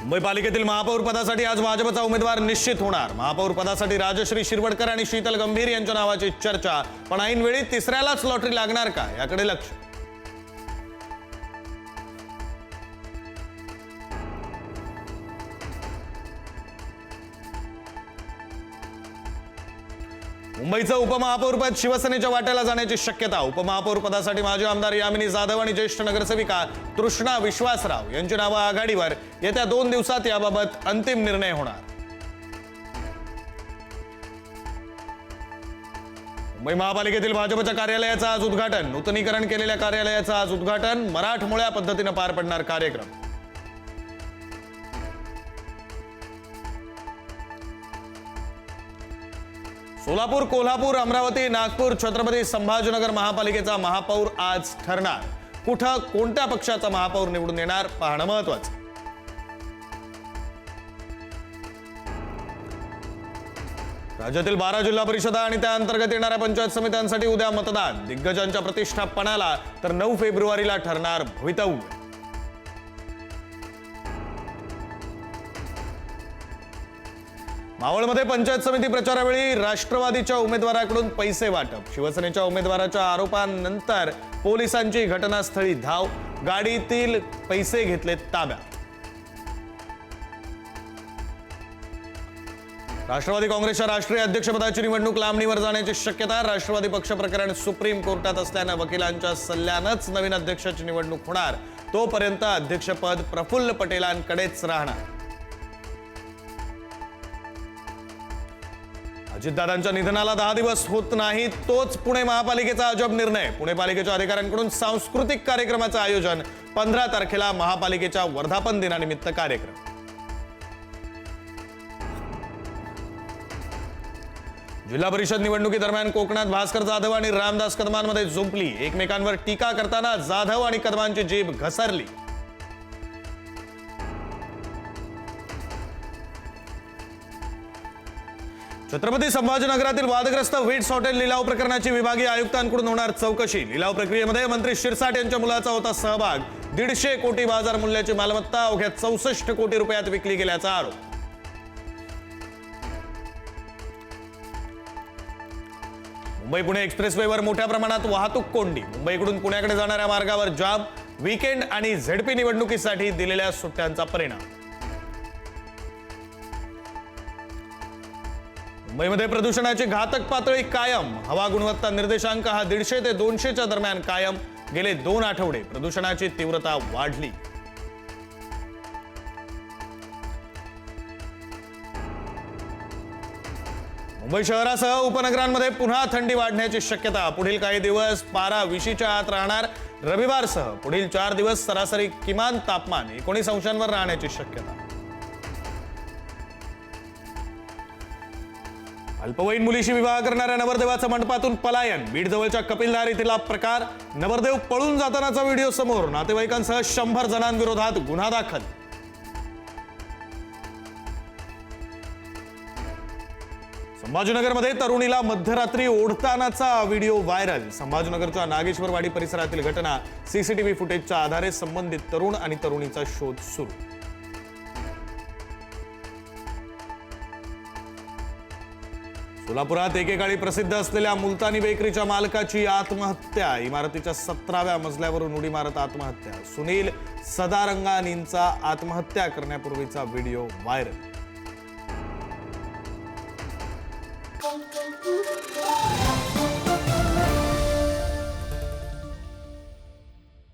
मुंबई पालिकेतील महापौर पदासाठी आज भाजपचा उमेदवार निश्चित होणार। महापौर पदासाठी राजश्री शिरवडकर आणि शीतल गंभीर यांच्या नावाची चर्चा, पण ऐनवेळी तिसऱ्यालाच लॉटरी लागणार का याकडे लक्ष। मुंबईचं उपमहापौरपद शिवसेनेच्या वाट्याला जाण्याची शक्यता। उपमहापौर पदासाठी माजी आमदार यामिनी जाधव आणि ज्येष्ठ नगरसेविका तृष्णा विश्वासराव यांची नावं आघाडीवर। येत्या 2 दिवसात याबाबत अंतिम निर्णय होणार। मुंबई महापालिकेतील भाजपच्या कार्यालयाचं आज उद्घाटन। नूतनीकरण केलेल्या कार्यालयाचं आज उद्घाटन। मराठमोळ्या पद्धतीने पार पडणार कार्यक्रम। सोलापूर, कोल्हापूर, अमरावती, नागपूर, छत्रपती संभाजीनगर महापालिकेचा महापौर आज ठरणार। कुठं कोणत्या पक्षाचा महापौर निवडून येणार पाहणं महत्त्वाचं। राज्यातील 12 जिल्हा परिषदा आणि त्या अंतर्गत येणाऱ्या पंचायत समित्यांसाठी उद्या मतदान। दिग्गजांच्या प्रतिष्ठा पणाला तर 9 फेब्रुवारीला ठरणार भवितव्य। मावळमध्ये पंचायत समिती प्रचारावेळी राष्ट्रवादीच्या उमेदवाराकडून पैसे वाटप। शिवसेनेच्या उमेदवाराच्या आरोपांनंतर पोलिसांची घटनास्थळी धाव। गाडीतील पैसे घेतले ताब्यात। राष्ट्रवादी काँग्रेसच्या राष्ट्रीय अध्यक्षपदाची निवडणूक लांबणीवर जाण्याची शक्यता। राष्ट्रवादी पक्ष प्रकरण सुप्रीम कोर्टात असल्यानं वकिलांच्या सल्ल्यानंच नवीन अध्यक्षाची निवडणूक होणार। तोपर्यंत अध्यक्षपद प्रफुल्ल पटेलांकडेच राहणार। अजितदादांच्या निधनाला 10 दिवस होत नाही, तोच पुणे महापालिकेचा अजब निर्णय। पुणे पालिकेच्या अधिकाऱ्यांकडून सांस्कृतिक कार्यक्रमाचं आयोजन। 15 तारखेला महापालिकेच्या वर्धापन दिनानिमित्त कार्यक्रम। जिल्हा परिषद निवडणुकीदरम्यान कोकणात भास्कर जाधव आणि रामदास कदमांमध्ये जुंपली। एकमेकांवर टीका करताना जाधव आणि कदमांची जीभ घसरली। छत्रपती संभाजीनगरातील वादग्रस्त विट्स हॉटेल लिलाव प्रकरणाची विभागीय आयुक्तांकडून होणार चौकशी। लिलाव प्रक्रियेमध्ये मंत्री शिरसाट यांच्या मुलाचा होता सहभाग। 150 कोटी बाजार मूल्याची मालमत्ता अवघ्या 64 कोटी रुपयात विकली गेल्याचा आरोप। मुंबई पुणे एक्सप्रेसवेवर मोठ्या प्रमाणात वाहतूक कोंडी। मुंबईकडून पुण्याकडे जाणाऱ्या मार्गावर जाम। वीकेंड आणि झेडपी निवडणुकीसाठी दिलेल्या सुट्ट्यांचा परिणाम। मुंबईमध्ये प्रदूषणाची घातक पातळी कायम। हवा गुणवत्ता निर्देशांक हा 150 ते 200च्या दरम्यान कायम। गेले 2 आठवडे प्रदूषणाची तीव्रता वाढली। मुंबई शहरासह उपनगरांमध्ये पुन्हा थंडी वाढण्याची शक्यता। पुढील काही दिवस पारा 20च्या आत राहणार। रविवारसह पुढील 4 दिवस सरासरी किमान तापमान 19 अंशांवर राहण्याची शक्यता। अल्पवयीन मुलीशी विवाह करणाऱ्या नवरदेवाचं मंडपातून पलायन। बीड जवळच्या कपिलधार येथील प्रकार। नवरदेव पळून जातानाचा व्हिडिओ समोर। नातेवाईकांसह 100 जणांविरोधात गुन्हा दाखल। संभाजीनगरमध्ये तरुणीला मध्यरात्री ओढतानाचा व्हिडिओ व्हायरल। संभाजीनगरच्या नागेश्वरवाडी परिसरातील घटना। सीसीटीव्ही फुटेजच्या आधारे संबंधित तरुण आणि तरुणीचा शोध सुरू। सोलापुरात एकेकाळी प्रसिद्ध असलेल्या मुलतानी बेकरीच्या मालकाची आत्महत्या। इमारतीच्या 17व्या मजल्यावरून उडी मारत आत्महत्या। सुनील सदारंगानींचा आत्महत्या करण्यापूर्वीचा व्हिडिओ व्हायरल।